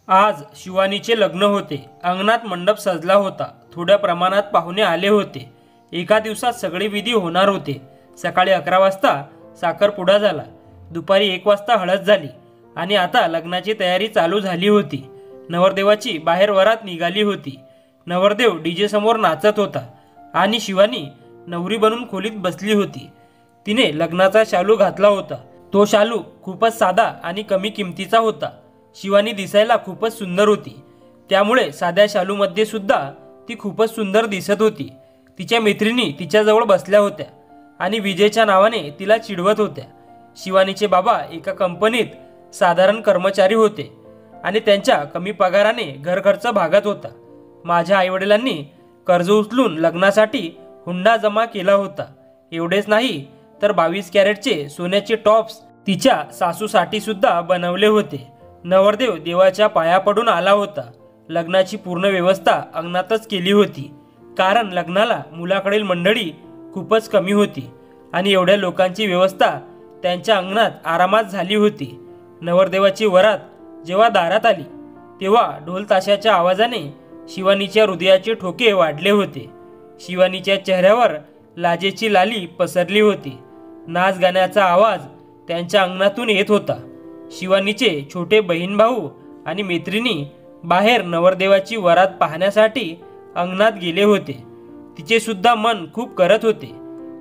आज शिवानीचे लग्न होते। अंगणात मंडप सजला होता। थोड्या प्रमाणात पाहुणे आले होते। एका दिवसात सगळे विधी होणार होते। सकाळी 11 वाजता साखरपुडा झाला, दुपारी 1 वाजता हळद झाली आणि आता लग्नाची तयारी चालू झाली होती। नवरदेवाची बाहेर वरात निघाली होती। नवरदेव डीजे समोर नाचत होता आणि शिवानी नवरी बनून खोलीत बसली होती। तिने लग्नाचा शालू घातला होता। तो शालू खूपच साधा आणि कमी किमतीचा होता। शिवानी दिसायला खूपच सुंदर होती, त्यामुळे साध्या शालूमध्ये सुद्धा ती खूपच सुंदर दिसत होती। तिच्या मैत्रिणी तिच्याजवळ बसल्या होत्या आणि विजयच्या नावाने तिला चिडवत होत्या। शिवानीचे बाबा एका कंपनीत साधारण कर्मचारी होते आणि त्यांच्या कमी पगाराने घर खर्च भागत होता। माझ्या आईवडिलांनी कर्ज उचलून लग्नासाठी हुंडा जमा केला होता। एवढेच नाही तर 22 कॅरेटचे सोन्याचे टॉप्स तिच्या सासूसाठी सुद्धा बनवले होते। नवरदेव देवाच्या पाया पडून आला होता। लग्नाची पूर्ण व्यवस्था अंगणातच केली होती, कारण लग्नाला मुलाकडील मंडळी खूपच कमी होती आणि एवढ्या लोकांची व्यवस्था त्यांच्या अंगणात आरामात झाली होती। नवरदेवाची वरात जेव्हा दारात आली तेव्हा ढोल ताशाच्या आवाजाने शिवानीच्या हृदयाचे ठोके वाढले होते। शिवानीच्या चेहऱ्यावर लाजेची लाली पसरली होती। नाच गाण्याचा आवाज त्यांच्या अंगणातून येत होता। शिवानीचे छोटे बहीण भाऊ आणि मैत्रिणी बाहेर नवरदेवाची वरात पाहण्यासाठी अंगणात गेले होते। तिचे सुद्धा मन खूप करत होते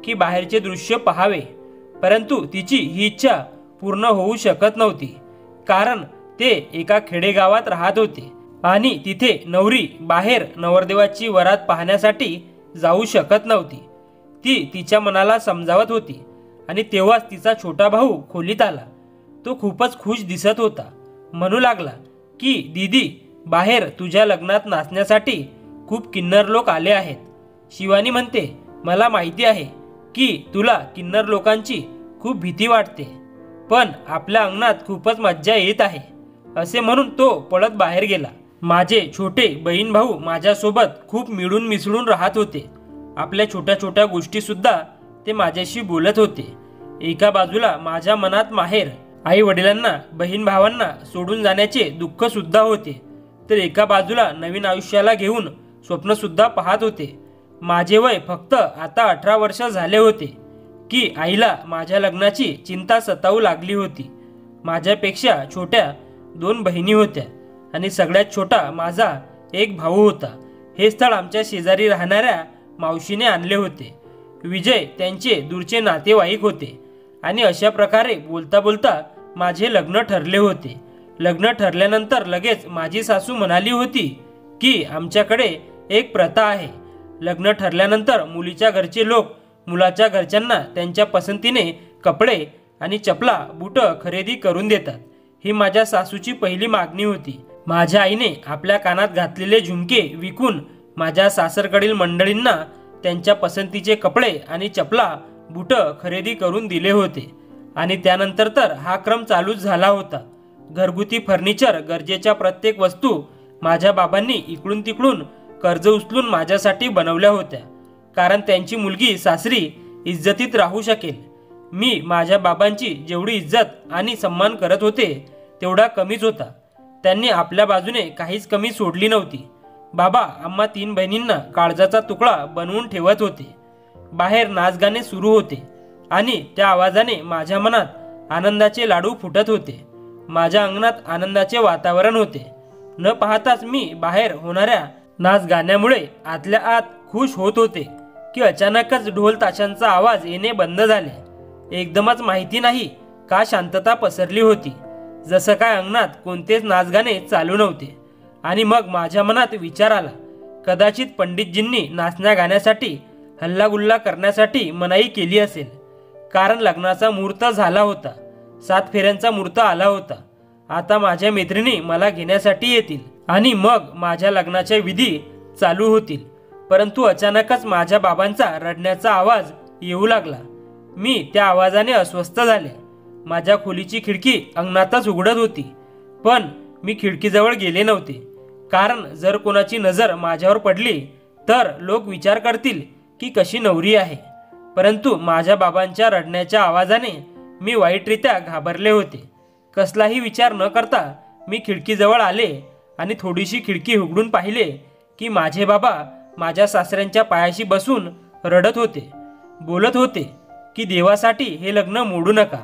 की बाहेरचे दृश्य पाहावे, परंतु तिची ही इच्छा पूर्ण होऊ शकत नव्हती, कारण ते एका खेडेगावात राहत होते आणि तिथे नवरी बाहेर नवरदेवाची वरात पाहण्यासाठी जाऊ शकत नव्हती। ती तिच्या मनाला समजावत होती आणि तेव्हाच तिचा छोटा भाऊ खोलीत आला। तो खूपच खुश दिसत होता। म्हणू लागला की दीदी, बाहेर तुझ्या लग्नात नाचण्यासाठी खूप किन्नर लोक आले आहेत। शिवानी म्हणते, मला माहिती आहे की तुला किन्नर लोकांची खूप भीती वाटते, पण आपल्या अंगणात खूपच मज्जा येत आहे, असे म्हणून तो पळत बाहेर गेला। माझे छोटे बहीण भाऊ माझ्यासोबत खूप मिळून मिसळून राहत होते। आपल्या छोट्या छोट्या गोष्टी सुद्धा ते माझ्याशी बोलत होते। एका बाजूला माझ्या मनात माहेर, आई वडिलांना, बहीण भावांना सोडून जाण्याचे दुःख सुद्धा होते, तर एका बाजूला नवीन आयुष्याला घेऊन स्वप्न सुद्धा पाहत होते। माझे वय फक्त आता 18 वर्ष झाले होते की आईला माझ्या लग्नाची चिंता सतावू लागली होती। माझ्यापेक्षा छोट्या 2 बहिणी होत्या आणि सगळ्यात छोटा माझा एक भाऊ होता। हे स्थळ आमच्या शेजारी राहणाऱ्या मावशीने आणले होते। विजय त्यांचे दूरचे नातेवाईक होते आणि अशा प्रकारे बोलता बोलता माझे लग्न ठरले होते। लग्न ठरल्यानंतर लगेच माझी सासू म्हणाली होती की आमच्याकडे एक प्रथा आहे, लग्न ठरल्यानंतर मुलीच्या घरचे लोक मुलाच्या घरच्यांना त्यांच्या पसंतीने कपडे आणि चपला, बूट खरेदी करून देतात। ही माझ्या सासूची पहिली मागणी होती। माझ्या आईने आपल्या कानात घातलेले झुमके विकून माझ्या सासरकडील मंडळींना त्यांच्या पसंतीचे कपडे आणि चपला, बूट खरेदी करून दिले होते आणि त्यानंतर तर हा क्रम चालूच झाला होता। घरगुती फर्निचर, गरजेच्या प्रत्येक वस्तू माझ्या बाबांनी इकडून तिकडून कर्ज उचलून माझ्यासाठी बनवल्या होत्या, कारण त्यांची मुलगी सासरी इज्जतीत राहू शकेल। मी माझ्या बाबांची जेवढी इज्जत आणि सन्मान करत होते तेवढा कमीच होता। त्यांनी आपल्या बाजूने काहीच कमी सोडली नव्हती। बाबा आम्हा 3 बहिणींना काळजाचा तुकडा बनवून ठेवत होते। बाहेर नाचगाणे सुरू होते आणि त्या आवाजाने माझ्या मनात आनंदाचे लाडू फुटत होते। माझ्या अंगणात आनंदाचे वातावरण होते। न पाहताच मी बाहेर होणाऱ्या नाच गाण्यामुळे आतल्या आत खुश होत होते की अचानकच ढोल ताशांचा आवाज येणे बंद झाले। एकदमच माहिती नाही का शांतता पसरली होती, जसं काय अंगणात कोणतेच नाचगाणे चालू नव्हते। आणि मग माझ्या मनात विचार आला, कदाचित पंडितजींनी नाचण्या गाण्यासाठी, हल्लागुल्ला करण्यासाठी मनाई केली असेल, कारण लग्नाचा मुहूर्त झाला होता। 7 फेऱ्यांचा मुहूर्त आला होता। आता माझ्या मैत्रिणी मला घेण्यासाठी येतील आणि मग माझ्या लग्नाच्या विधी चालू होतील। परंतु अचानकच माझ्या बाबांचा रडण्याचा आवाज येऊ लागला। मी त्या आवाजाने अस्वस्थ झाले। माझ्या खोलीची खिडकी अंगणातच उघडत होती, पण मी खिडकीजवळ गेले नव्हते, कारण जर कोणाची नजर माझ्यावर पडली तर लोक विचार करतील की कशी नवरी आहे। परंतु माझ्या बाबांच्या रडण्याच्या आवाजाने मी वाईटरित्या घाबरले होते। कसलाही विचार न करता मी खिडकीजवळ आले आणि थोडीशी खिडकी उघडून पाहिले की माझे बाबा माझ्या सासऱ्यांच्या पायाशी बसून रडत होते, बोलत होते की देवासाठी हे लग्न मोडू नका.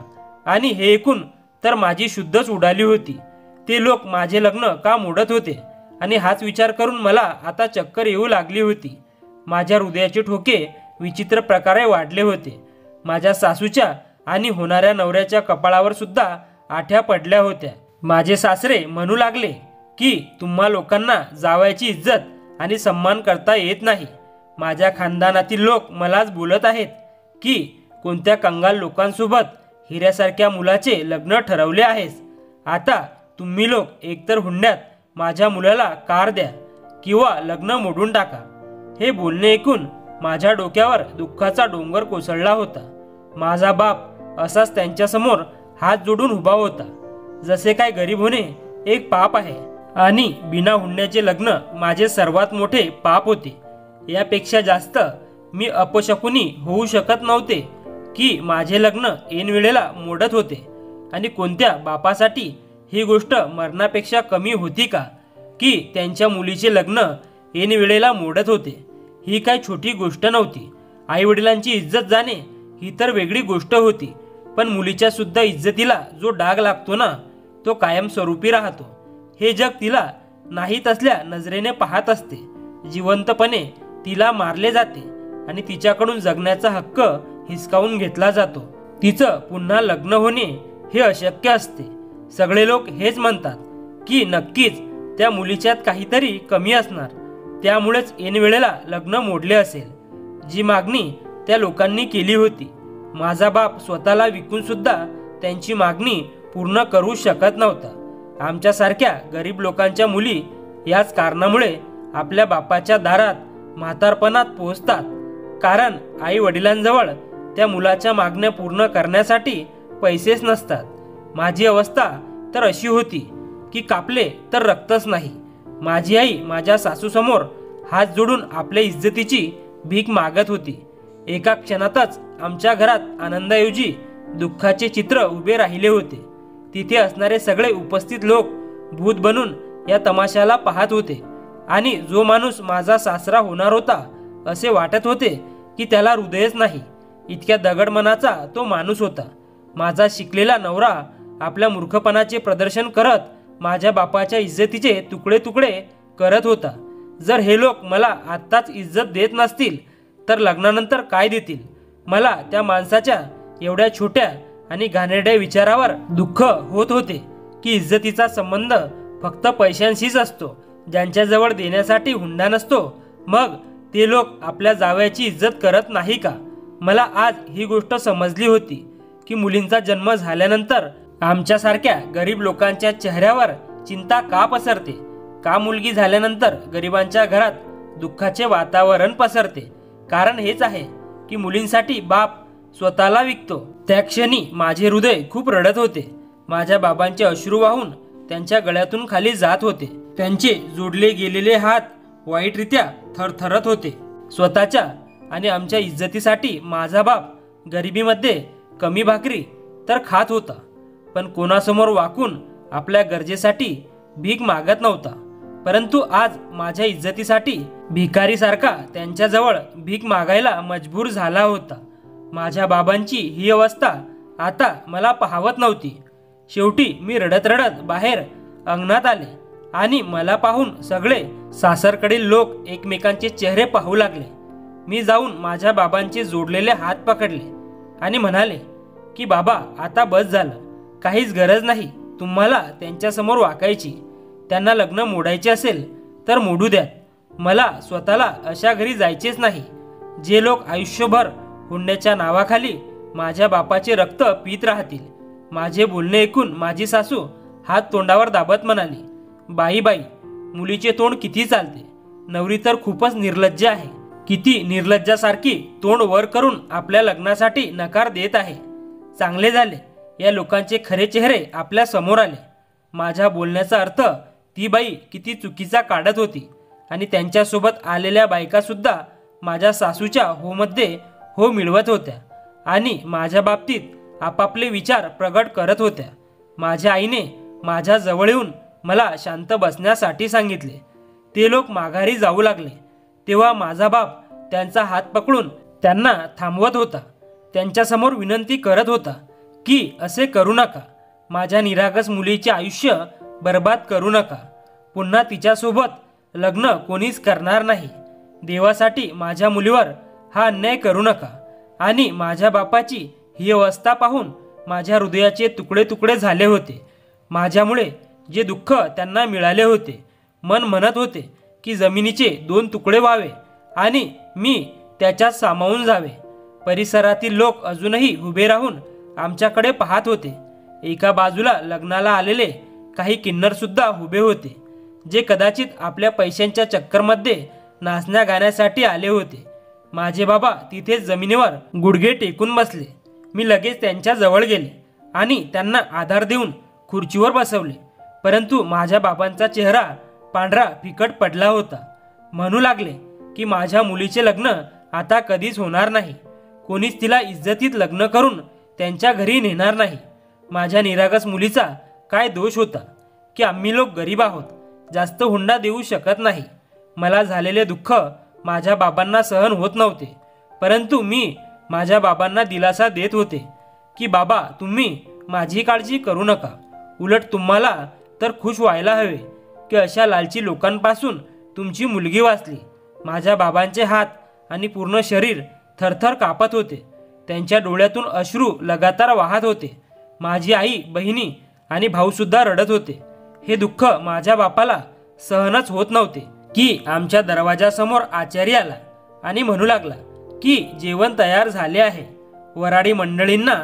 आणि हे ऐकून तर माझी शुद्धच उडाली होती. ते लोक माझे लग्न का मोडत होते आणि हाच विचार करून मला आता चक्कर येऊ लागली होती. माझ्या हृदयाचे ठोके विचित्र प्रकारे वाढले होते. माझ्या सासूच्या आणि होणाऱ्या नवऱ्याच्या कपाळावर सुद्धा आठ्या पडल्या होत्या. माझे सासरे म्हणू लागले की तुम्हा लोकांना जावयाची इज्जत आणि सन्मान करता येत नाही. माझ्या खानदानातील लोक मलाच बोलत आहेत की कोणत्या कंगाल लोकांसोबत हिऱ्यासारख्या मुलाचे लग्न ठरवले आहेस. आता तुम्ही लोक एकतर हुंड्यात माझ्या मुलाला कार द्या किंवा लग्न मोडून टाका. हे बोलणे ऐकून माझ्या डोक्यावर दुःखाचा डोंगर कोसळला होता. माझा बाप असाच त्यांच्यासमोर हात जोडून उभा होता. जसे काय गरीब होणे एक पाप आहे आणि बिना हुंड्याचे लग्न माझे सर्वात मोठे पाप होते. यापेक्षा जास्त मी अपशकुनी होऊ शकत नव्हते की माझे लग्न ऐन वेळेला मोडत होते. आणि कोणत्या बापासाठी ही गोष्ट मरणापेक्षा कमी होती का की त्यांच्या मुलीचे लग्न ऐन वेळेला मोडत होते. ही काय छोटी गोष्ट नव्हती. आई वडिलांची इज्जत जाणे ही तर वेगळी गोष्ट होती, पण मुलीच्या सुद्धा इज्जतीला जो डाग लागतो ना, तो कायमस्वरूपी राहतो. हे जग तिला नाही तसल्या नजरेने पाहत असते. जिवंतपणे तिला मारले जाते आणि तिच्याकडून जगण्याचा हक्क हिसकावून घेतला जातो. तिचं पुन्हा लग्न होणे हे अशक्य असते. सगळे लोक हेच म्हणतात की नक्कीच त्या मुलीच्यात काहीतरी कमी असणार, त्यामुळेच ऐन वेळेला लग्न मोडले असेल. जी मागणी त्या लोकांनी केली होती, माझा बाप स्वतःला विकून सुद्धा त्यांची मागणी पूर्ण करू शकत नव्हता. आमच्यासारख्या गरीब लोकांच्या मुली याच कारणामुळे आपल्या बापाच्या दारात म्हातारपणात पोहोचतात, कारण आई वडिलांजवळ त्या मुलाच्या मागण्या पूर्ण करण्यासाठी पैसेच नसतात. माझी अवस्था तर अशी होती की कापले तर रक्तच नाही. माझी आई माझ्या सासूसमोर हात जोडून आपल्या इज्जतीची भीक मागत होती. एका क्षणातच आमच्या घरात आनंदाऐवजी दुःखाचे चित्र उभे राहिले होते. तिथे असणारे सगळे उपस्थित लोक भूत बनून या तमाशाला पाहत होते आणि जो माणूस माझा सासरा होणार होता असे वाटत होते की त्याला हृदयच नाही, इतक्या दगड मनाचा तो माणूस होता. माझा शिकलेला नवरा आपल्या मूर्खपणाचे प्रदर्शन करत माझ्या बापाच्या इज्जतीचे तुकडे तुकडे करत होता. जर हे लोक मला आत्ताच इज्जत देत नसतील तर लग्नानंतर काय देतील. मला त्या माणसाच्या एवढ्या छोट्या आणि घाणेरड्या विचारावर दुःख होत होते की इज्जतीचा संबंध फक्त पैशांशीच असतो. ज्यांच्याजवळ देण्यासाठी हुंडा नसतो, मग ते लोक आपल्या जावयाची इज्जत करत नाही का. मला आज ही गोष्ट समजली होती की मुलींचा जन्म झाल्यानंतर आमच्यासारख्या गरीब लोकांच्या चेहऱ्यावर चिंता का पसरते, का मुलगी झाल्यानंतर गरिबांच्या घरात दुःखाचे वातावरण पसरते. कारण हेच आहे की मुलींसाठी बाप स्वतःला विकतो. त्या क्षणी माझे हृदय खूप रडत होते. माझ्या बाबांचे अश्रू वाहून त्यांच्या गळ्यातून खाली जात होते. त्यांचे जोडले गेलेले हात वाईटरित्या थरथरत होते. स्वतःच्या आणि आमच्या इज्जतीसाठी माझा बाप गरिबीमध्ये कमी भाकरी तर खात होता, पण कोणासमोर वाकून आपल्या गरजेसाठी भीक मागत नव्हता. परंतु आज माझ्या इज्जतीसाठी भिकारीसारखा त्यांच्याजवळ भीक मागायला मजबूर झाला होता. माझ्या बाबांची ही अवस्था आता मला पाहवत नव्हती. शेवटी मी रडत रडत बाहेर अंगणात आले आणि मला पाहून सगळे सासरकडील लोक एकमेकांचे चेहरे पाहू लागले. मी जाऊन माझ्या बाबांचे जोडलेले हात पकडले आणि म्हणाले की बाबा, आता बस झालं, काहीच गरज नाही तुम्हाला त्यांच्यासमोर वाकायची. त्यांना लग्न मोडायचे असेल तर मोडू द्यात. मला स्वतःला अशा घरी जायचेच नाही जे लोक आयुष्यभर हुंड्याच्या नावाखाली माझ्या बापाचे रक्त पीत राहतील. माझे बोलणे ऐकून माझी सासू हात तोंडावर दाबत म्हणाली, बाई बाई, मुलीचे तोंड किती चालते. नवरी तर खूपच निर्लज्ज आहे. किती निर्लज्जासारखी तोंड वर करून आपल्या लग्नासाठी नकार देत आहे. चांगले झाले या लोकांचे खरे चेहरे आपल्या समोर आले. माझ्या बोलण्याचा अर्थ ती बाई किती चुकीचा काढत होती आणि त्यांच्यासोबत आलेल्या बायका सुद्धा माझ्या सासूच्या होमध्ये हो मिळवत होत्या आणि माझ्या बाबतीत आपापले विचार प्रगट करत होत्या. माझ्या आईने माझ्या जवळ येऊन मला शांत बसण्यासाठी सांगितले. ते लोक माघारी जाऊ लागले तेव्हा माझा बाप त्यांचा हात पकडून त्यांना थांबवत होता. त्यांच्यासमोर विनंती करत होता की असे करू नका, माझ्या निरागस मुलीचे आयुष्य बर्बाद करू नका. पुन्हा तिच्यासोबत लग्न कोणीच करणार नाही. देवासाठी माझ्या मुलीवर हा अन्याय करू नका. आणि माझ्या बापाची ही अवस्था पाहून माझ्या हृदयाचे तुकडे तुकडे झाले होते. माझ्यामुळे जे दुःख त्यांना मिळाले होते, मन म्हणत होते की जमिनीचे 2 तुकडे व्हावे आणि मी त्याच्यात सामावून जावे. परिसरातील लोक अजूनही उभे राहून आमच्याकडे पाहत होते. एका बाजूला लग्नाला आलेले काही किन्नरसुद्धा उभे होते, जे कदाचित आपल्या पैशांच्या चक्करमध्ये नाचण्या गाण्यासाठी आले होते. माझे बाबा तिथेच जमिनीवर गुडघे टेकून बसले. मी लगेच त्यांच्या जवळ गेले आणि त्यांना आधार देऊन खुर्चीवर बसवले. परंतु माझ्या बाबांचा चेहरा पांढरा फिकट पडला होता. म्हणू लागले की माझ्या मुलीचे लग्न आता कधीच होणार नाही. कोणीच तिला इज्जतीत लग्न करून त्यांच्या घरी नेणार नाही. माझ्या निरागस मुलीचा काय दोष होता की आम्ही लोक गरीब आहोत, जास्त हुंडा देऊ शकत नाही. मला झालेले दुःख माझ्या बाबांना सहन होत नव्हते. परंतु मी माझ्या बाबांना दिलासा देत होते की बाबा, तुम्ही माझी काळजी करू नका. उलट तुम्हाला तर खुश व्हायला हवे की अशा लालची लोकांपासून तुमची मुलगी वाचली. माझ्या बाबांचे हात आणि पूर्ण शरीर थरथर कापत होते. त्यांच्या डोळ्यातून अश्रू लगातार वाहत होते. माझी आई, बहिणी आणि भाऊसुद्धा रडत होते. हे दुःख माझ्या बापाला सहनच होत नव्हते की आमच्या दरवाजासमोर आचारी आला आणि म्हणू लागला की जेवण तयार झाले आहे. वराडी मंडळींना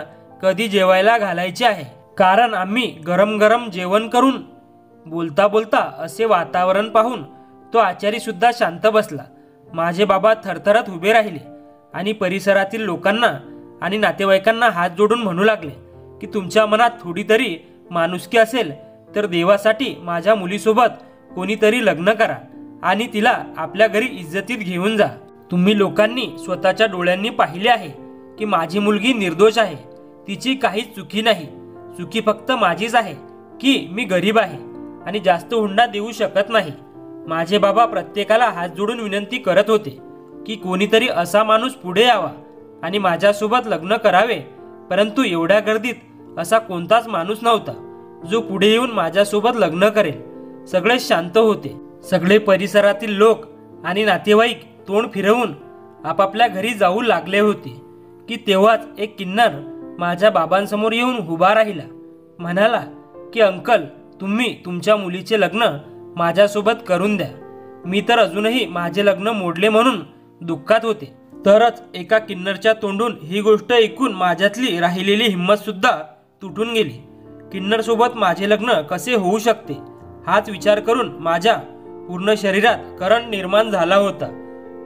कधी जेवायला घालायचे आहे, कारण आम्ही गरम गरम जेवण करून. बोलता बोलता असे वातावरण पाहून तो आचारी सुद्धा शांत बसला. माझे बाबा थरथरत उभे राहिले आणि परिसरातील लोकांना आणि नातेवाईकांना हात जोडून म्हणू लागले की तुमच्या मनात थोडी तरी माणुसकी असेल तर देवासाठी माझ्या मुलीसोबत कोणीतरी लग्न करा आणि तिला आपल्या घरी इज्जतीत घेऊन जा. तुम्ही लोकांनी स्वतःच्या डोळ्यांनी पाहिले आहे की माझी मुलगी निर्दोष आहे. तिची काहीच चुकी नाही. चुकी फक्त माझीच आहे की मी गरीब आहे आणि जास्त हुंडा देऊ शकत नाही. माझे बाबा प्रत्येकाला हात जोडून विनंती करत होते की कोणीतरी असा माणूस पुढे यावा आणि माझ्यासोबत लग्न करावे. परंतु एवढ्या गर्दीत असा कोणताच माणूस नव्हता जो पुढे येऊन माझ्यासोबत लग्न करेल. सगळे शांत होते. सगळे परिसरातील लोक आणि नातेवाईक तोंड फिरवून आपापल्या घरी जाऊ लागले होते की तेव्हाच एक किन्नर माझ्या बाबांसमोर येऊन उभा राहिला. म्हणाला की अंकल, तुम्ही तुमच्या मुलीचे लग्न माझ्यासोबत करून द्या. मी तर अजूनही माझे लग्न मोडले म्हणून दुःखात होते. तरच एका किन्नरच्या तोंडून ही गोष्ट ऐकून माझ्यातली राहिलेली हिंमत सुद्धा तुटून गेली. किन्नर सोबत माझे लग्न कसे होऊ शकते हाच विचार करून माझ्या पूर्ण शरीरात करंट निर्माण झाला होता.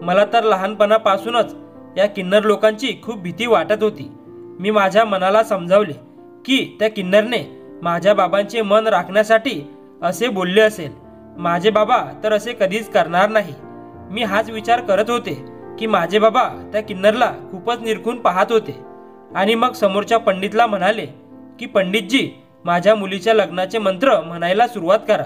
मला तर लहानपणापासूनच या किन्नर लोकांची खूप भीती वाटत होती. मी माझ्या मनाला समजावले की त्या किन्नरने माझ्या बाबांचे मन राखण्यासाठी असे बोलले असेल. माझे बाबा तर असे कधीच करणार नाही. मी हाच विचार करत होते की माझे बाबा त्या किन्नरला खूपच निरखून पाहत होते. आणि मग समोरच्या पंडितला म्हणाले की पंडितजी, माझ्या मुलीच्या लग्नाचे मंत्र म्हणायला सुरुवात करा.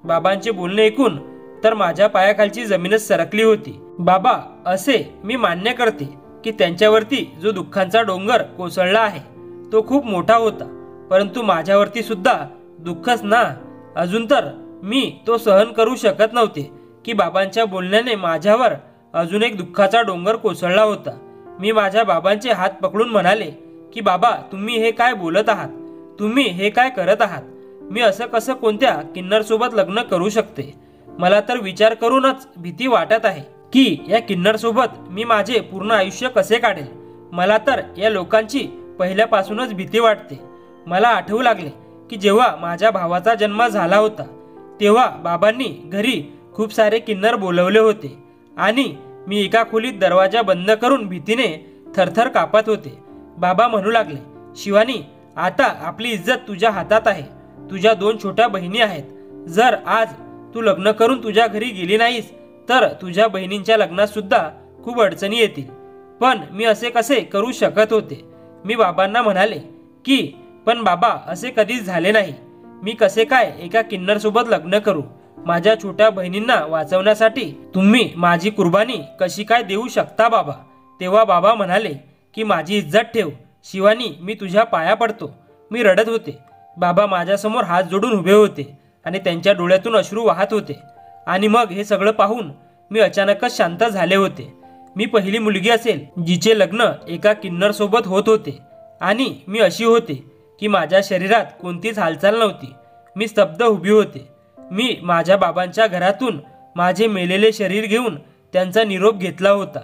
बाबांचे बोलणे ऐकून तर माझ्या पायाखालची जमीनच सरकली होती. बाबा, असे मी मान्य करते की त्यांच्यावरती जो दुःखांचा डोंगर कोसळला आहे तो खूप मोठा होता, परंतु माझ्यावरती सुद्धा दुःखच ना. अजून तर मी तो सहन करू शकत नव्हते की बाबांच्या बोलण्याने माझ्यावर अजून एक दुःखाचा डोंगर कोसळला होता. मी माझ्या बाबांचे हात पकडून म्हणाले की बाबा, तुम्ही हे काय बोलत आहात? तुम्ही हे काय करत आहात? मी असं कसं कोणत्या किन्नर सोबत लग्न करू शकते? मला तर विचार करूनच भीती वाटत आहे की या किन्नर सोबत मी माझे पूर्ण आयुष्य कसे काढेल. मला तर या लोकांची पहिल्यापासूनच भीती वाटते. मला आठवू लागले की जेव्हा माझ्या भावाचा जन्म झाला होता तेव्हा बाबांनी घरी खूप सारे किन्नर बोलवले होते आणि मी एका खोलीत दरवाजा बंद करून भीतीने थरथर कापत होते. बाबा म्हणू लागले, शिवानी, आता आपली इज्जत तुझ्या हातात आहे. तुझ्या 2 छोट्या बहिणी आहेत. जर आज तू लग्न करून तुझ्या घरी गेली नाहीस तर तुझ्या बहिणींच्या लग्नात सुद्धा खूप अडचणी येतील. पण मी असे कसे करू शकत होते. मी बाबांना म्हणाले की पण बाबा, असे कधीच झाले नाही. मी कसे काय एका किन्नरसोबत लग्न करू? माझ्या छोट्या बहिणींना वाचवण्यासाठी तुम्ही माझी कुर्बानी कशी काय देऊ शकता बाबा? तेव्हा बाबा म्हणाले की माझी इज्जत ठेव शिवानी, मी तुझ्या पाया पडतो. मी रडत होते. बाबा माझ्यासमोर हात जोडून उभे होते आणि त्यांच्या डोळ्यातून अश्रू वाहत होते. आणि मग हे सगळं पाहून मी अचानकच शांत झाले होते. मी पहिली मुलगी असेल जिचे लग्न एका किन्नर सोबत होत होते आणि मी अशी होते की माझ्या शरीरात कोणतीच हालचाल नव्हती. मी स्तब्ध उभी होते. मी माझ्या बाबांच्या घरातून माझे मेलेले शरीर घेऊन त्यांचा निरोप घेतला होता.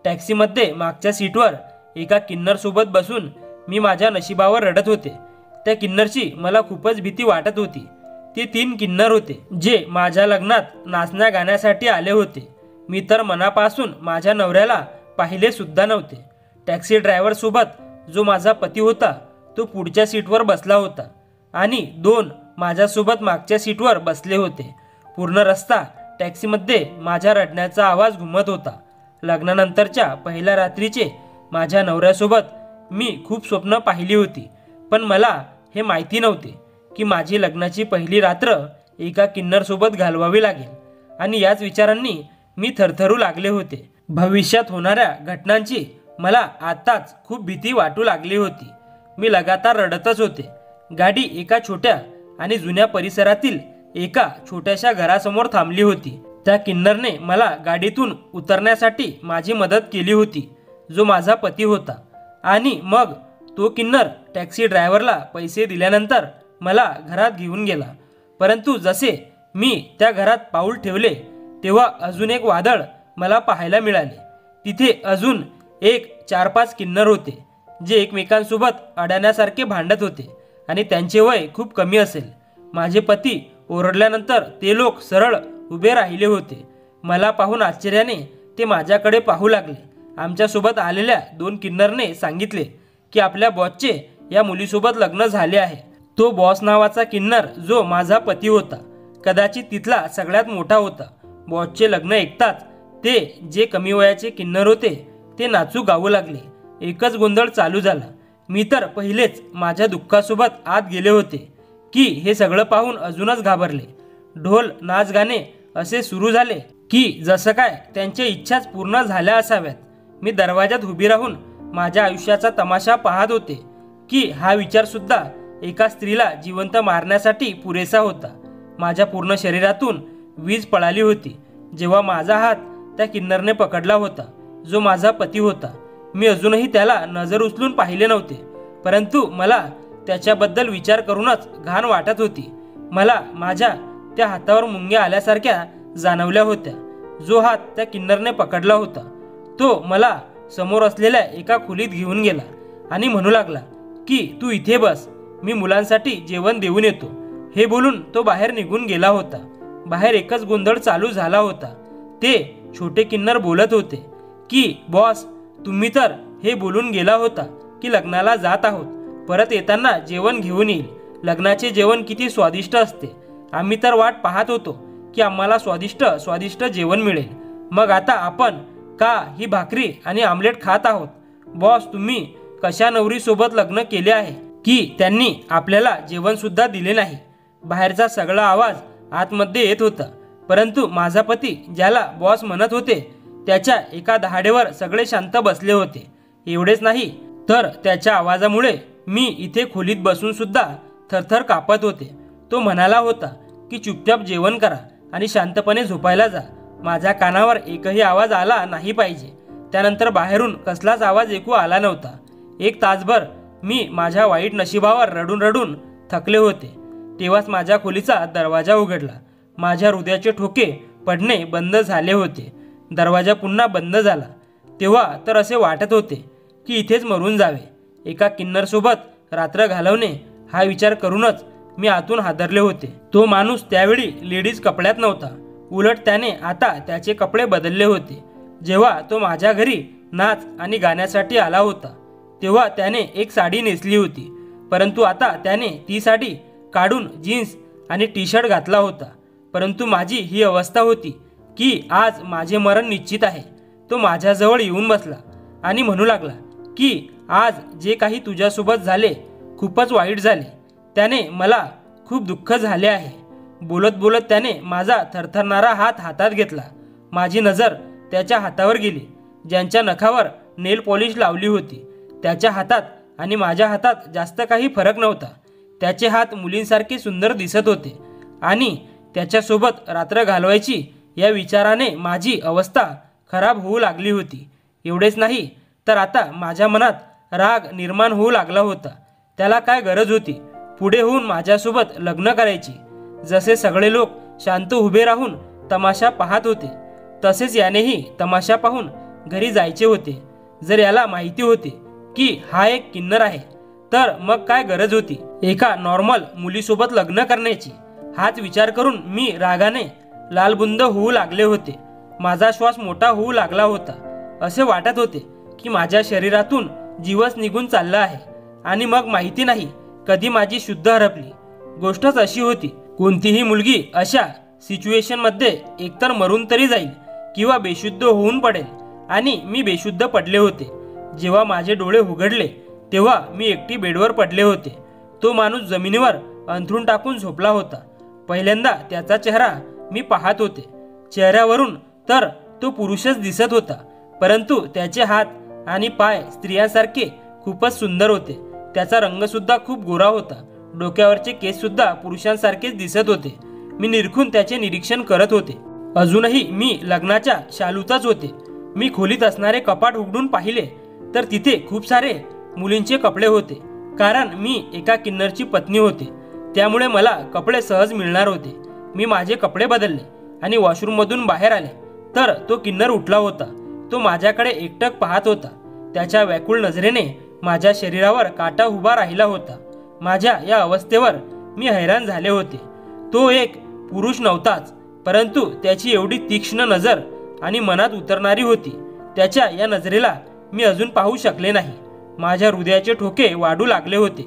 टॅक्सीमध्ये मागच्या सीटवर एका किन्नर सोबत बसून मी माझ्या नशिबावर रडत होते. त्या किन्नरची मला खूपच भीती वाटत होती. ते 3 किन्नर होते जे माझ्या लग्नात नाचण्या गाण्यासाठी आले होते. मी तर मनापासून माझ्या नवऱ्याला पाहिले सुद्धा नव्हते. टॅक्सी ड्रायव्हर सोबत जो माझा पती होता तो पुढच्या सीटवर बसला होता आणि 2 माझ्यासोबत मागच्या सीटवर बसले होते. पूर्ण रस्ता टॅक्सीमध्ये माझ्या रडण्याचा आवाज घुमत होता. लग्नानंतरच्या पहिल्या रात्रीचे माझ्या नवऱ्यासोबत मी खूप स्वप्न पाहिली होती, पण मला हे माहिती नव्हते की माझी लग्नाची पहिली रात्र एका किन्नरसोबत घालवावी लागेल. आणि याच विचारांनी मी थरथरू लागले होते. भविष्यात होणाऱ्या घटनांची मला आताच खूप भीती वाटू लागली होती. मी लगातार रडतच होते. गाडी एका छोट्या आणि जुन्या परिसरातील एका छोट्याशा घरासमोर थांबली होती. त्या किन्नरने मला गाडीतून उतरण्यासाठी माझी मदत केली होती, जो माझा पती होता. आणि मग तो किन्नर टॅक्सी ड्रायव्हरला पैसे दिल्यानंतर मला घरात घेऊन गेला. परंतु जसे मी त्या घरात पाऊल ठेवले तेव्हा अजून एक वादळ मला पाहायला मिळाले. तिथे अजून 4-5 किन्नर होते जे एकमेकांसोबत अडाण्यासारखे भांडत होते आणि त्यांचे वय खूप कमी असेल. माझे पती ओरडल्यानंतर ते लोक सरळ उभे राहिले होते. मला पाहून आश्चर्याने ते माझ्याकडे पाहू लागले. आमच्यासोबत आलेल्या 2 किन्नरने सांगितले की आपल्या बॉसचे या मुलीसोबत लग्न झाले आहे. तो बॉस नावाचा किन्नर जो माझा पती होता कदाचित तिथला सगळ्यात मोठा होता. बॉसचे लग्न ऐकताच ते जे कमी वयाचे किन्नर होते ते नाचू गाऊ लागले. एकच गोंधळ चालू झाला. मी तर पहिलेच माझ्या दुःखासोबत आत गेले होते की हे सगळं पाहून अजूनच घाबरले. ढोल नाच गाणे असे सुरू झाले की जसं काय त्यांच्या इच्छाच पूर्ण झाल्या असाव्यात. मी दरवाजात उभी राहून माझ्या आयुष्याचा तमाशा पाहत होते की हा विचार सुद्धा एका स्त्रीला जिवंत मारण्यासाठी पुरेसा होता. माझ्या पूर्ण शरीरातून वीज पळाली होती जेव्हा माझा हात त्या किन्नरने पकडला होता, जो माझा पती होता. मी अजूनही त्याला नजर उचलून पाहिले नव्हते, परंतु मला त्याच्याबद्दल विचार करूनच घाण वाटत होती. मला माझ्या त्या हातावर मुंग्या आल्यासारख्या जाणवल्या होत्या. जो हात त्या किन्नरने पकडला होता तो मला समोर असलेल्या एका खोलीत घेऊन गेला आणि म्हणू लागला की तू इथे बस, मी मुलांसाठी जेवण देऊन येतो. हे बोलून तो बाहेर निघून गेला होता. बाहेर एकच गोंधळ चालू झाला होता. ते छोटे किन्नर बोलत होते की बॉस, तुम्ही तर हे बोलून गेला होता की लग्नाला जात आहोत, परत येताना जेवण घेऊन येईल. लग्नाचे जेवण किती स्वादिष्ट असते. आम्ही तर वाट पाहत होतो की आम्हाला स्वादिष्ट जेवण मिळेल. मग आता आपण का ही भाकरी आणि आमलेट खात आहोत? बॉस, तुम्ही कशा नवरीसोबत लग्न केले आहे की त्यांनी आपल्याला जेवण सुद्धा दिले नाही? बाहेरचा सगळा आवाज आतमध्ये येत होता, परंतु माझा पती ज्याला बॉस म्हणत होते त्याच्या एका दहाडेवर सगळे शांत बसले होते. एवढेच नाही तर त्याच्या आवाजामुळे मी इथे खोलीत बसून सुद्धा थरथर कापत होते. तो म्हणाला होता की चुपचाप जेवण करा आणि शांतपणे झोपायला जा. माझ्या कानावर एकही आवाज आला नाही पाहिजे. त्यानंतर बाहेरून कसलाच आवाज ऐकू आला नव्हता. 1 तासभर मी माझ्या वाईट नशिबावर रडून रडून थकले होते. तेव्हाच माझ्या खोलीचा दरवाजा उघडला. माझ्या हृदयाचे ठोके पडणे बंद झाले होते. दरवाजा पुन्हा बंद झाला. तेव्हा तर असे वाटत होते की इथेच मरून जावे. एका किन्नरसोबत रात्र घालवणे हा विचार करूनच मी आतून हादरले होते. तो माणूस त्यावेळी लेडीज कपड्यात नव्हता. उलट त्याने आता त्याचे कपडे बदलले होते. जेव्हा तो माझ्या घरी नाच आणि गाण्यासाठी आला होता तेव्हा त्याने एक साडी नेसली होती, परंतु आता त्याने ती साडी काढून जीन्स आणि टी शर्ट घातला होता. परंतु माझी ही अवस्था होती की आज माझे मरण निश्चित आहे. तो माझ्याजवळ येऊन बसला आणि म्हणू लागला की आज जे काही तुझ्यासोबत झाले खूपच वाईट झाले. त्याने मला खूप दुःख झाले आहे. बोलत बोलत त्याने माझा थरथरणारा हात हातात घेतला. माझी नजर त्याच्या हातावर गेली, ज्यांच्या नखावर नेल पॉलिश लावली होती. त्याच्या हातात आणि माझ्या हातात जास्त काही फरक नव्हता. त्याचे हात मुलींसारखे सुंदर दिसत होते आणि त्याच्यासोबत रात्र घालवायची या विचाराने माझी अवस्था खराब होऊ लागली होती. एवढेच नाही तर आता माझ्या मनात राग निर्माण होऊ लागला होता. त्याला काय गरज होती पुढे होऊन माझ्यासोबत लग्न करायची? जसे सगळे लोक शांत उभे राहून तमाशा पाहत होते, तसेच यानेही तमाशा पाहून घरी जायचे होते. जर याला माहिती होते की हा एक किन्नर आहे तर मग काय गरज होती एका नॉर्मल मुलीसोबत लग्न करण्याची? हाच विचार करून मी रागाने लालबुंद होऊ लागले होते. माझा श्वास मोठा होऊ लागला होता. असे वाटत होते की माझ्या शरीरातून जीवच निघून चालला आहे आणि मग माहिती नाही कधी माझी शुद्ध हरपली. गोष्टच अशी होती, कोणतीही मुलगी अशा सिच्युएशनमध्ये एकतर मरून तरी जाईल किंवा बेशुद्ध होऊन पडेल आणि मी बेशुद्ध पडले होते. जेव्हा माझे डोळे उघडले तेव्हा मी एकटी बेडवर पडले होते. तो माणूस जमिनीवर अंथरूण टाकून झोपला होता. पहिल्यांदा त्याचा चेहरा मी पाहत होते. चेहऱ्यावरून तर तो पुरुषच दिसत होता, परंतु त्याचे हात आणि पाय स्त्रियांसारखे खूपच सुंदर होते. त्याचा रंगसुद्धा खूप गोरा होता. डोक्यावरचे केससुद्धा पुरुषांसारखेच दिसत होते. मी निरखून त्याचे निरीक्षण करत होते. अजूनही मी लग्नाच्या शालूतच होते. मी खोलीत असणारे कपाट उघडून पाहिले तर तिथे खूप सारे मुलींचे कपडे होते. कारण मी एका किन्नरची पत्नी होते, त्यामुळे मला कपडे सहज मिळणार होते. मी माझे कपडे बदलले आणि वॉशरूममधून बाहेर आले तर तो किन्नर उठला होता. तो माझ्याकडे एकटक पाहत होता. त्याच्या व्याकुळ नजरेने माझ्या शरीरावर काटा उभा राहिला होता. माझ्या या अवस्थेवर मी हैराण झाले होते. तो एक पुरुष नव्हताच, परंतु त्याची एवढी तीक्ष्ण नजर आणि मनात उतरणारी होती. त्याच्या या नजरेला मी अजून पाहू शकले नाही. माझ्या हृदयाचे ठोके वाढू लागले होते.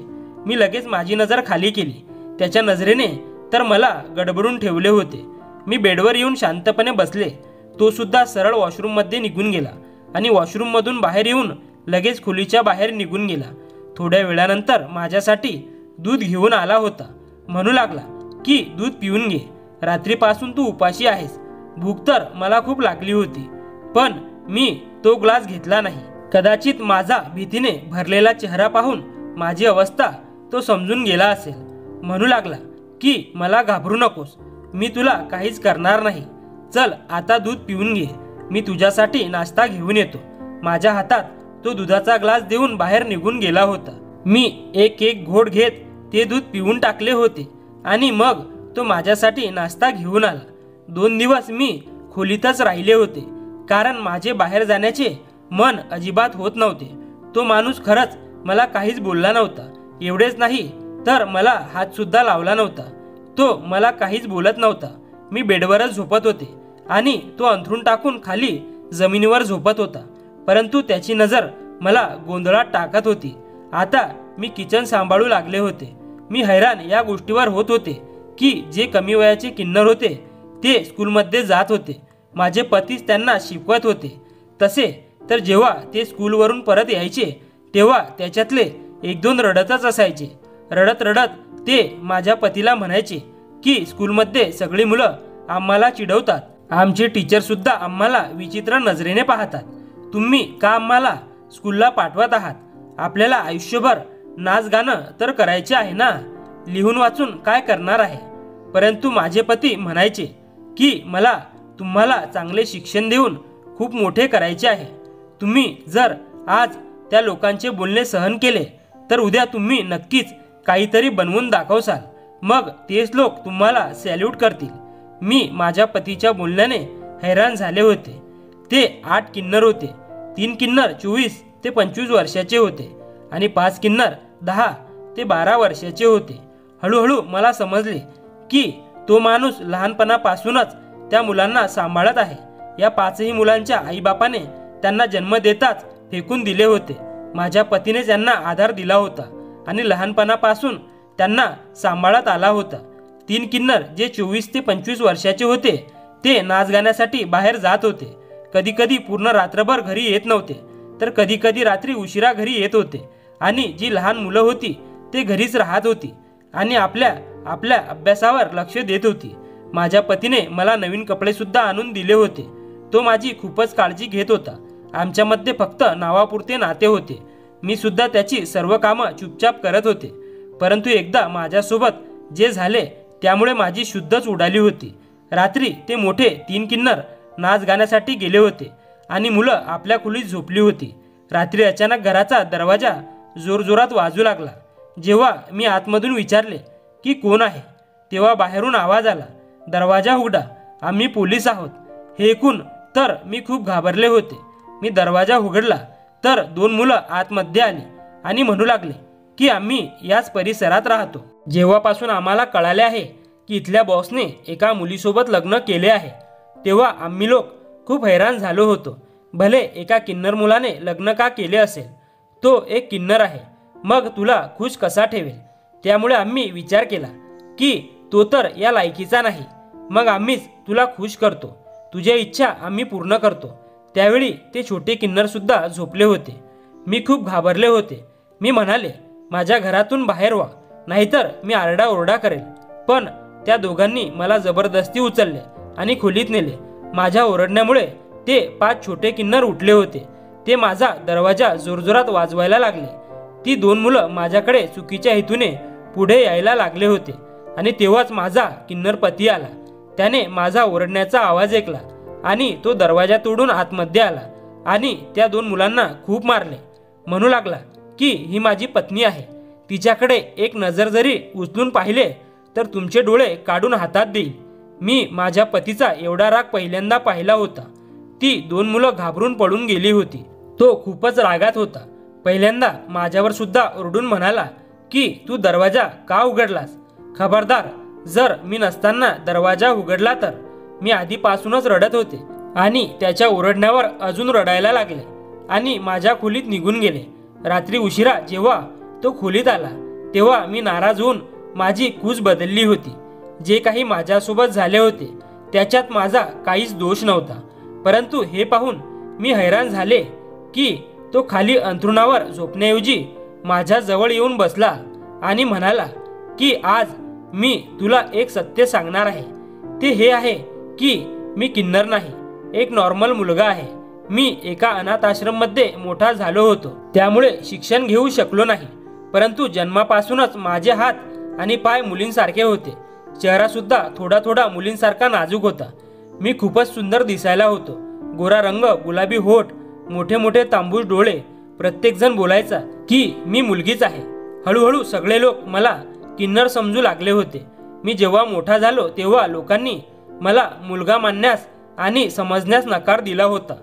मी लगेच माझी नजर खाली केली. त्याच्या नजरेने तर मला गडबडून ठेवले होते. मी बेडवर येऊन शांतपणे बसले. तो सुद्धा सरळ वॉशरूममध्ये निघून गेला आणि वॉशरूममधून बाहेर येऊन लगेच खोलीच्या बाहेर निघून गेला. थोड्या वेळानंतर माझ्यासाठी दूध घेऊन आला होता. म्हणू लागला की दूध पिऊन घे, रात्रीपासून तू उपाशी आहेस. भूक तर मला खूप लागली होती, पण मी तो ग्लास घेतला नाही. कदाचित माझा भीतीने भरलेला चेहरा पाहून माझी अवस्था तो समजून गेला असेल. म्हणू लागला की मला घाबरू नकोस, मी तुला काहीच करणार नाही. चल आता दूध पिऊन घे, मी तुझ्यासाठी नाश्ता घेऊन येतो. माझ्या हातात तो दुधाचा ग्लास देऊन बाहेर निघून गेला होता. मी एक एक घोट घेत ते दूध पिऊन टाकले होते आणि मग तो माझ्यासाठी नाश्ता घेऊन आला. 2 दिवस मी खोलीतच राहिले होते, कारण माझे बाहेर जाण्याचे मन अजिबात होत नव्हते. तो माणूस खरंच मला काहीच बोलला नव्हता. एवढेच नाही तर मला हात सुद्धा लावला नव्हता. तो मला काहीच बोलत नव्हता. मी बेडवरच झोपत होते आणि तो अंथरूण टाकून खाली जमिनीवर झोपत होता, परंतु त्याची नजर मला गोंधळात टाकत होती. आता मी किचन सांभाळू लागले होते. मी हैराण या गोष्टीवर होत होते की जे कमी वयाचे किन्नर होते ते स्कूलमध्ये जात होते. माझे पतीच त्यांना शिकवत होते. तसे तर जेव्हा ते स्कूलवरून परत यायचे तेव्हा त्याच्यातले 1-2 रडतच असायचे. रडत रडत ते माझ्या पतीला म्हणायचे की स्कूलमध्ये सगळी मुलं आम्हाला चिडवतात. आमचे टीचरसुद्धा आम्हाला विचित्र नजरेने पाहतात. तुम्ही का आम्हाला स्कूलला पाठवत आहात? आपल्याला आयुष्यभर नाच गाणं तर करायचे आहे ना, लिहून वाचून काय करणार आहे? परंतु माझे पती म्हणायचे की मला तुम्हाला चांगले शिक्षण देऊन खूप मोठे करायचे आहे. तुम्ही जर आज त्या लोकांचे बोलणे सहन केले तर उद्या तुम्ही नक्कीच काहीतरी बनवून दाखवसाल. मग तेच लोक तुम्हाला सॅल्यूट करतील. मी माझ्या पतीच्या बोलण्याने हैराण झाले होते. ते 8 किन्नर होते. 3 किन्नर 24 ते 25 वर्षाचे होते आणि 5 किन्नर 10 ते 12 वर्षाचे होते. हळूहळू मला समजले की तो माणूस लहानपणापासूनच त्या मुलांना सांभाळत आहे. या 5ही मुलांच्या आईबापाने त्यांना जन्म देताच फेकून दिले होते. माझ्या पतीने त्यांना आधार दिला होता आणि लहानपणापासून त्यांना सांभाळत आला होता. 3 किन्नर जे 24 ते 25 वर्षाचे होते ते नाच गाण्यासाठी बाहेर जात होते. कधी कधी पूर्ण रात्रभर घरी येत नव्हते तर कधी कधी रात्री उशिरा घरी येत होते. आणि जी लहान मुलं होती ते घरीच राहत होती आणि आपल्या आपल्या अभ्यासावर लक्ष देत होती. माझ्या पतीने मला नवीन कपडे सुद्धा आणून दिले होते. तो माझी खूपच काळजी घेत होता. आमच्यामध्ये फक्त नावापुरते नाते होते. मी सुद्धा त्याची सर्व कामं चुपचाप करत होते. परंतु एकदा माझ्यासोबत जे झाले त्यामुळे माझी शुद्धच उडाली होती. रात्री ते मोठे 3 किन्नर नाच गाण्यासाठी गेले होते आणि मुलं आपल्या खोलीत झोपली होती. रात्री अचानक घराचा दरवाजा जोरजोरात वाजू लागला. जेव्हा मी आतमधून विचारले की कोण आहे, तेव्हा बाहेरून आवाज आला, दरवाजा उघडा, आम्ही पोलीस आहोत. हे ऐकून तर मी खूप घाबरले होते. मी दरवाजा उघडला तर 2 मुलं आतमध्ये आली आणि म्हणू लागले की आम्ही याच परिसरात राहतो. जेव्हापासून आम्हाला कळाले आहे की इथल्या बॉसने एका मुलीसोबत लग्न केले आहे, तेव्हा आम्ही लोक खूप हैराण झालो होतो. भले एका किन्नर मुलाने लग्न का केले असेल, तो एक किन्नर आहे, मग तुला खुश कसा ठेवेल. त्यामुळे आम्ही विचार केला की तो तर या लायकीचा नाही, मग आम्हीच तुला खुश करतो. तुझ्या इच्छा आम्ही पूर्ण करतो. त्यावेळी ते छोटे किन्नर सुद्धा झोपले होते. मी खूप घाबरले होते. मी म्हणाले, माझ्या घरातून बाहेर व्हा, नाहीतर मी आरडाओरडा करेल. पण त्या दोघांनी मला जबरदस्ती उचलले आणि खोलीत नेले. माझ्या ओरडण्यामुळे ते 5 छोटे किन्नर उठले होते. ते माझा दरवाजा जोरजोरात वाजवायला लागले. ती 2 मुलं माझ्याकडे चुकीच्या हेतूने पुढे यायला लागले होते आणि तेव्हाच माझा किन्नर पती आला. त्याने माझा ओरडण्याचा आवाज ऐकला आणि तो दरवाजा तोडून आतमध्ये आला आणि त्या 2 मुलांना खूप मारले. म्हणू लागला की ही माझी पत्नी आहे, तिच्याकडे एक नजर जरी उचलून पाहिले तर तुमचे डोळे काढून हातात देईल. मी माझ्या पतीचा एवढा राग पहिल्यांदा पाहिला होता. ती 2 मुलं घाबरून पळून गेली होती. तो खूपच रागात होता. पहिल्यांदा माझ्यावर सुद्धा ओरडून म्हणाला की तू दरवाजा का उघडलास. खबरदार, जर मी नसताना दरवाजा उघडला तर. मी आधीपासूनच रडत होते आणि त्याच्या ओरडण्यावर अजून रडायला लागले आणि माझ्या खोलीत निघून गेले. रात्री उशिरा जेव्हा तो खोलीत आला तेव्हा मी नाराज होऊन माझी कूच बदलली होती. जे काही माझ्यासोबत झाले होते त्याच्यात माझा काहीच दोष नव्हता. परंतु हे पाहून मी हैराण झाले की तो खाली अंथरुणावर झोपण्याऐवजी माझ्या जवळ येऊन बसला आणि म्हणाला की आज मी तुला एक सत्य सांगणार आहे. ते हे आहे की मी किन्नर नाही, एक नॉर्मल मुलगा आहे. मी एका अनाथ आश्रममध्ये मोठा झालो होतो, त्यामुळे शिक्षण घेऊ शकलो नाही. परंतु जन्मापासूनच माझे हात आणि पाय मुलींसारखे होते. चेहरा सुद्धा थोडा थोडा मुलींसारखा नाजूक होता. मी खूपच सुंदर दिसायला होतो. गोरा रंग, गुलाबी होठ, मोठे मोठे तांबूस डोळे. प्रत्येकजण बोलायचा की मी मुलगीच आहे. हळूहळू सगळे लोक मला किन्नर समजू लागले होते. मी जेव्हा मोठा झालो तेव्हा लोकांनी मला मुलगा मानण्यास आणि समजण्यास नकार दिला होता.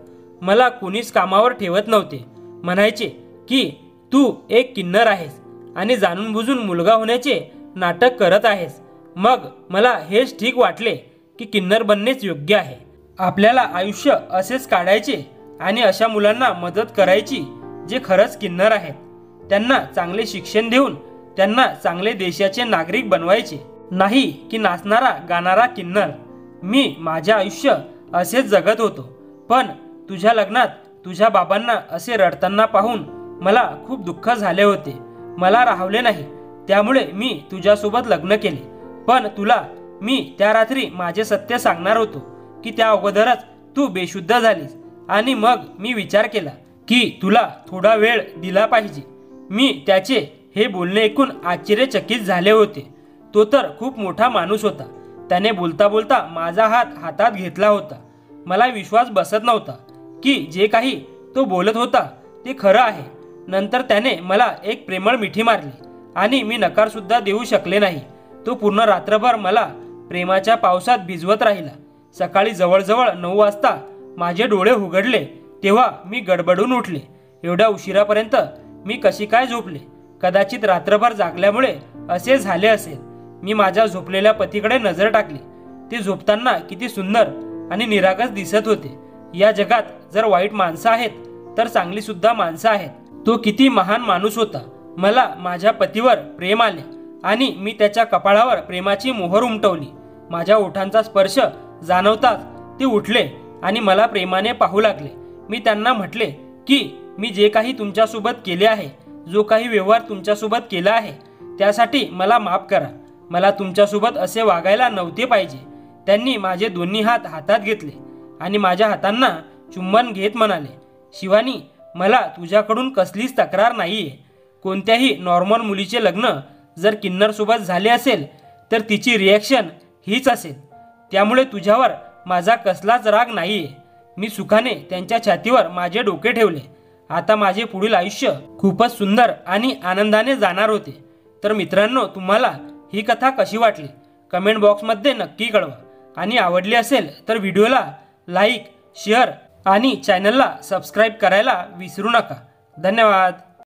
मला कोणीच कामावर ठेवत नव्हते. म्हणायचे की तू एक किन्नर आहेस आणि जाणून बुजून मुलगा होण्याचे नाटक करत आहेस. मग मला हेच ठीक वाटले की किन्नर बनणेच योग्य आहे. आपल्याला आयुष्य असेच काढायचे आणि अशा मुलांना मदत करायची जे खरंच किन्नर आहेत. त्यांना चांगले शिक्षण देऊन त्यांना चांगले देशाचे नागरिक बनवायचे, नाही की नाचणारा गाणारा किन्नर. मी माझे आयुष्य असेच जगत होतो. पण तुझ्या लग्नात तुझ्या बाबांना असे रडताना पाहून मला खूप दुःख झाले होते. मला राहवले नाही, त्यामुळे मी तुझ्यासोबत लग्न केले. पण तुला मी त्या रात्री माझे सत्य सांगणार होतो की त्या अगोदरच तू बेशुद्ध झालीस आणि मग मी विचार केला की तुला थोडा वेळ दिला पाहिजे. मी त्याचे हे बोलणे ऐकून आश्चर्यचकित झाले होते. तो तर खूप मोठा माणूस होता. त्याने बोलता बोलता माझा हात हातात घेतला होता. मला विश्वास बसत नव्हता की जे काही तो बोलत होता ते खरं आहे. नंतर त्याने मला एक प्रेमळ मिठी मारली आणि मी नकार सुद्धा देऊ शकले नाही. तो पूर्ण रात्रभर मला प्रेमाच्या पावसात भिजवत राहिला. सकाळी जवळजवळ 9 वाजता माझे डोळे उघडले तेव्हा मी गडबडून उठले. एवढ्या उशिरापर्यंत मी कशी काय झोपले? कदाचित रात्रभर जागल्यामुळे असे झाले असेल. मी माझ्या झोपलेल्या पतीकडे नजर टाकली. ते झोपताना किती सुंदर आणि निरागस दिसत होते. या जगात जर वाईट माणसं आहेत तर चांगली सुद्धा माणसं आहेत. तो किती महान माणूस होता. मला माझ्या पतीवर प्रेम आले आणि मी त्याच्या कपाळावर प्रेमाची मोहर उमटवली. माझ्या ओठांचा स्पर्श जाणवताच ते उठले आणि मला प्रेमाने पाहू लागले. मी त्यांना म्हटले की मी जे काही तुमच्यासोबत केले आहे, जो काही व्यवहार तुमच्यासोबत केला आहे त्यासाठी मला माफ करा. मला तुमच्यासोबत असे वागायला नव्हते पाहिजे. त्यांनी माझे दोन्ही हात हातात घेतले आणि माझ्या हातांना चुंबन घेत म्हणाले, शिवानी, मला तुझ्याकडून कसलीच तक्रार नाही आहे. कोणत्याही नॉर्मल मुलीचे लग्न जर किन्नरसोबत झाले असेल तर तिची रिॲक्शन हीच असेल. त्यामुळे तुझ्यावर माझा कसलाच राग नाही आहे. मी सुखाने त्यांच्या छातीवर माझे डोके ठेवले. आता माझे पुढील आयुष्य खूपच सुंदर आणि आनंदाने जाणार होते. तर मित्रांनो, तुम्हाला ही कथा कशी वाटली कमेंट बॉक्समध्ये नक्की कळवा. आणि आवडली असेल तर व्हिडिओला लाईक, शेअर आणि चॅनलला सबस्क्राईब करायला विसरू नका. धन्यवाद.